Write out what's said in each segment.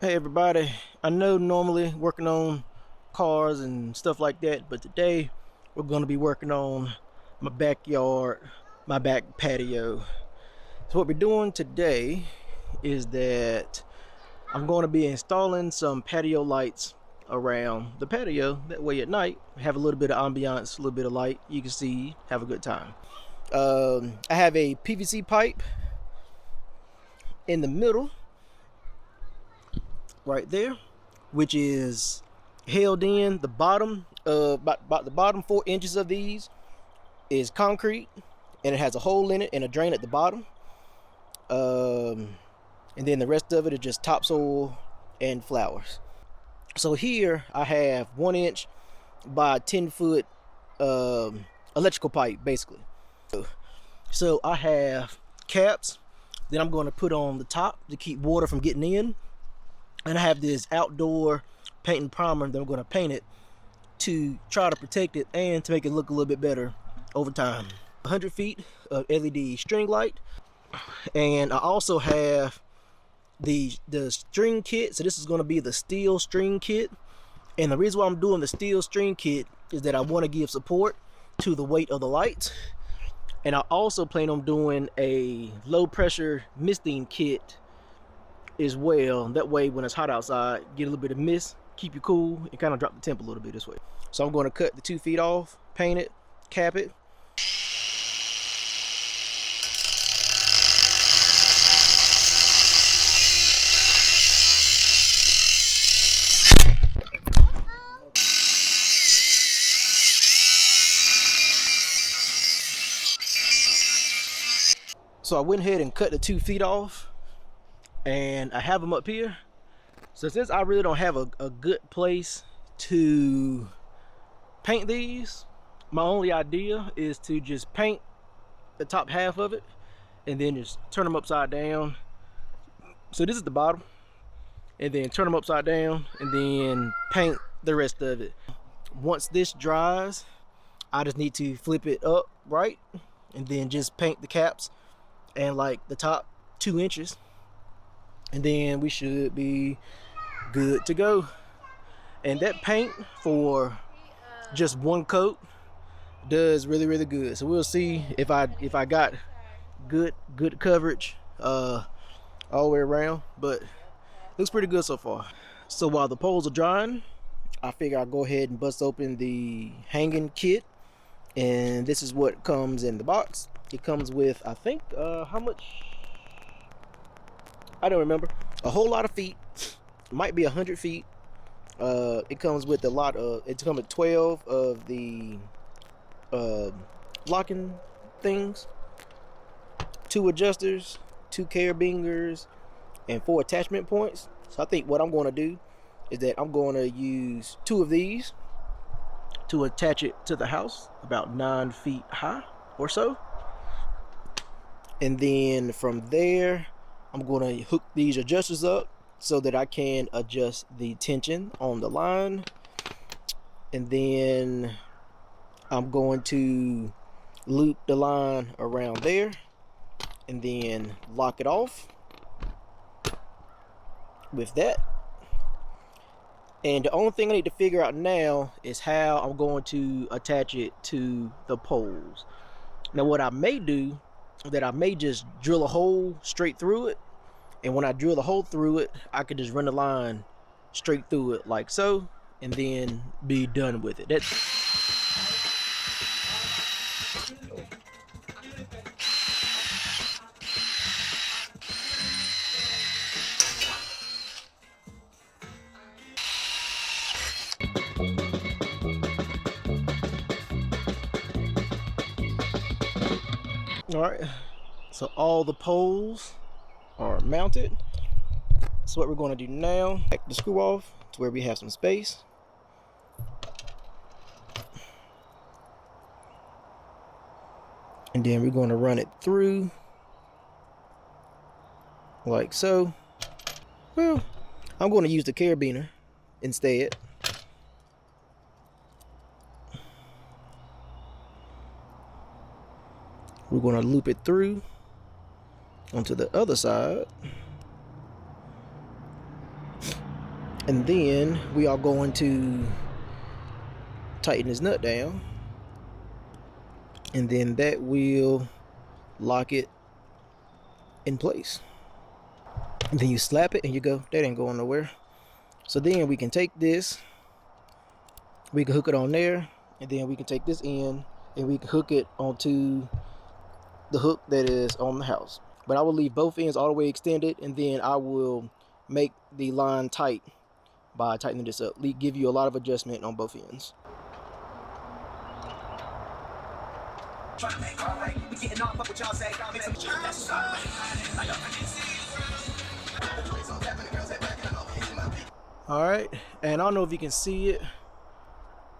Hey everybody, I know normally working on cars and stuff like that, but today we're going to be working on my backyard, my back patio. So what we're doing today is that I'm going to be installing some patio lights around the patio. That way at night, have a little bit of ambiance, a little bit of light. You can see, have a good time. I have a PVC pipe in the middle right there, which is held in the bottom about the bottom 4 inches of these is concrete, and it has a hole in it and a drain at the bottom. And then the rest of it is just topsoil and flowers. So here I have 1 inch by 10 foot electrical pipe basically. So I have caps that I'm going to put on the top to keep water from getting in, and I have this outdoor paint and primer that I'm going to paint it to try to protect it and to make it look a little bit better over time. 100 feet of LED string light, and I also have the string kit. So this is going to be the steel string kit, and the reason why I'm doing the steel string kit is that I want to give support to the weight of the lights. And I also plan on doing a low pressure misting kit as well. That way when it's hot outside, get a little bit of mist, keep you cool, and kind of drop the temp a little bit this way. So I'm going to cut the 2 feet off, paint it, cap it. So I went ahead and cut the 2 feet off, and I have them up here. So since I really don't have a good place to paint these, my only idea is to just paint the top half of it and then just turn them upside down. So this is the bottom, and then turn them upside down and then paint the rest of it. Once this dries, I just need to flip it up right and then just paint the caps and like the top 2 inches, and then we should be good to go. And that paint for just one coat does really good. So we'll see if I got good coverage all the way around, but looks pretty good so far. So while the poles are drying, I figure I'll go ahead and bust open the hanging kit, and this is what comes in the box. It comes with, I think, how much? I don't remember. A whole lot of feet. Might be 100 feet. It comes with a lot of. It comes with 12 of the locking things, 2 adjusters, 2 carabiners, and 4 attachment points. So I think what I'm going to do is that I'm going to use 2 of these to attach it to the house, about 9 feet high or so. And then from there, I'm going to hook these adjusters up so that I can adjust the tension on the line. And then I'm going to loop the line around there and then lock it off with that. And the only thing I need to figure out now is how I'm going to attach it to the poles. Now what I may do is that I may just drill a hole straight through it, and when I drill the hole through it, I could just run the line straight through it like so, and then be done with it. That's all right. So all the poles are mounted. So what we're going to do now, take the screw off to where we have some space. And then we're going to run it through like so. Well, I'm going to use the carabiner instead. We're going to loop it through onto the other side. And then we are going to tighten this nut down, and then that will lock it in place. And then you slap it and you go, that ain't going nowhere. So then we can take this, we can hook it on there, and then we can take this in and we can hook it onto the hook that is on the house. But I will leave both ends all the way extended, and then I will make the line tight by tightening this up. Give you a lot of adjustment on both ends. Alright, and I don't know if you can see it,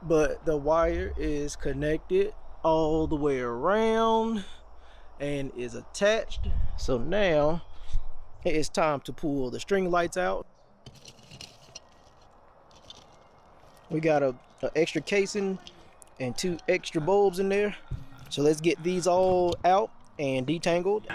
but the wire is connected all the way around and is attached. So now it is time to pull the string lights out. We got a extra casing and 2 extra bulbs in there. So let's get these all out and detangled.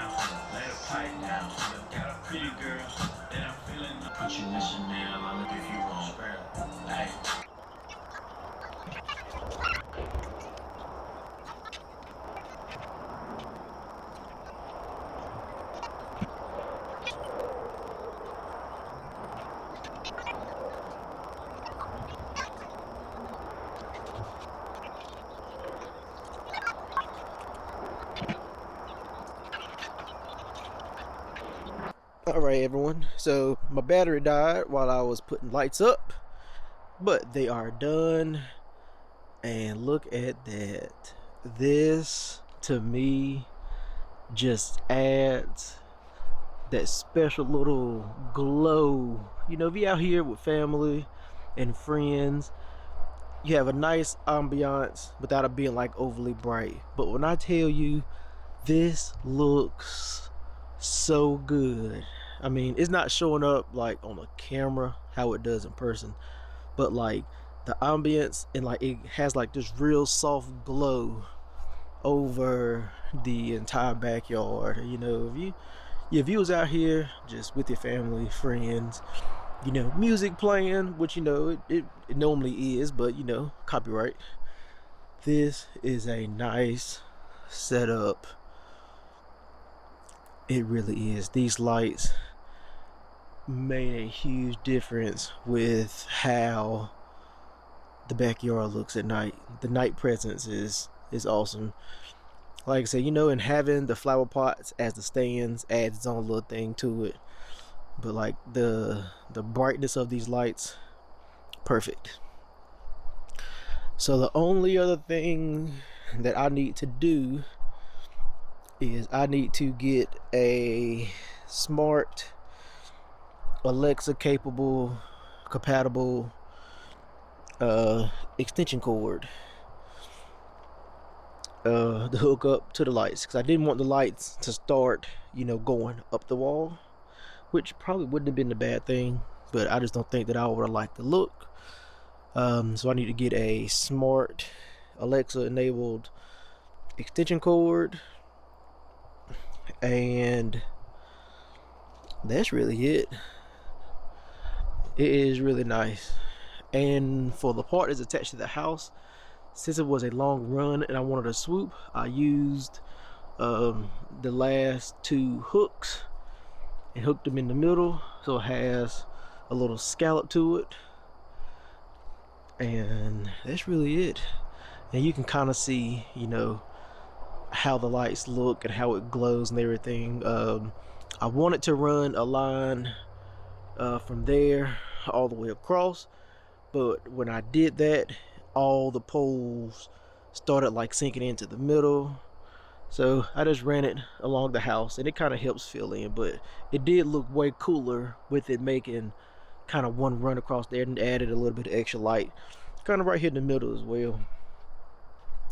Alright everyone, so my battery died while I was putting lights up, but they are done, and look at that. This to me just adds that special little glow. You know, if you're out here with family and friends, you have a nice ambiance without it being like overly bright. But when I tell you, this looks so good. I mean, it's not showing up like on the camera how it does in person, but like the ambience, and like it has like this real soft glow over the entire backyard. You know, if you was out here just with your family, friends, you know, music playing, which, you know, it normally is, but, you know, copyright. This is a nice setup. It really is. These lights made a huge difference with how the backyard looks at night. The night presence is awesome. Like I said, you know, and having the flower pots as the stands adds its own little thing to it. But like the brightness of these lights, perfect. So the only other thing that I need to do is I need to get a smart Alexa capable, compatible extension cord to hook up to the lights, because I didn't want the lights to start, you know, going up the wall, which probably wouldn't have been a bad thing, but I just don't think that I would have liked the look. So I need to get a smart Alexa enabled extension cord, and that's really it. It is really nice. And for the part that's attached to the house, since it was a long run and I wanted a swoop, I used the last 2 hooks and hooked them in the middle, so it has a little scallop to it, and that's really it. And you can kind of see, you know, how the lights look and how it glows and everything. I wanted to run a line from there all the way across, but when I did that, all the poles started like sinking into the middle, so I just ran it along the house, and it kind of helps fill in. But it did look way cooler with it making kind of one run across there, and added a little bit of extra light kind of right here in the middle as well.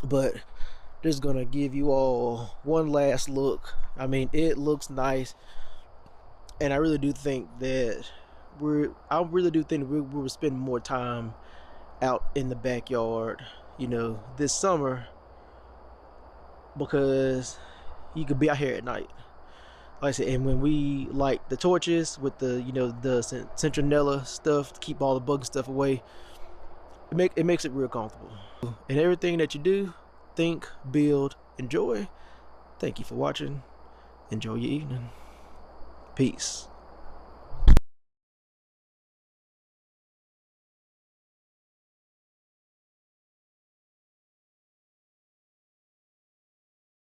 But just gonna give you all one last look. I mean, it looks nice, and I really do think that we will spend more time out in the backyard, you know, this summer, because you could be out here at night. like I said, and when we light the torches with the, you know, the citronella stuff to keep all the bug stuff away, it makes it real comfortable. And everything that you do, think, build, enjoy. Thank you for watching. Enjoy your evening. Peace.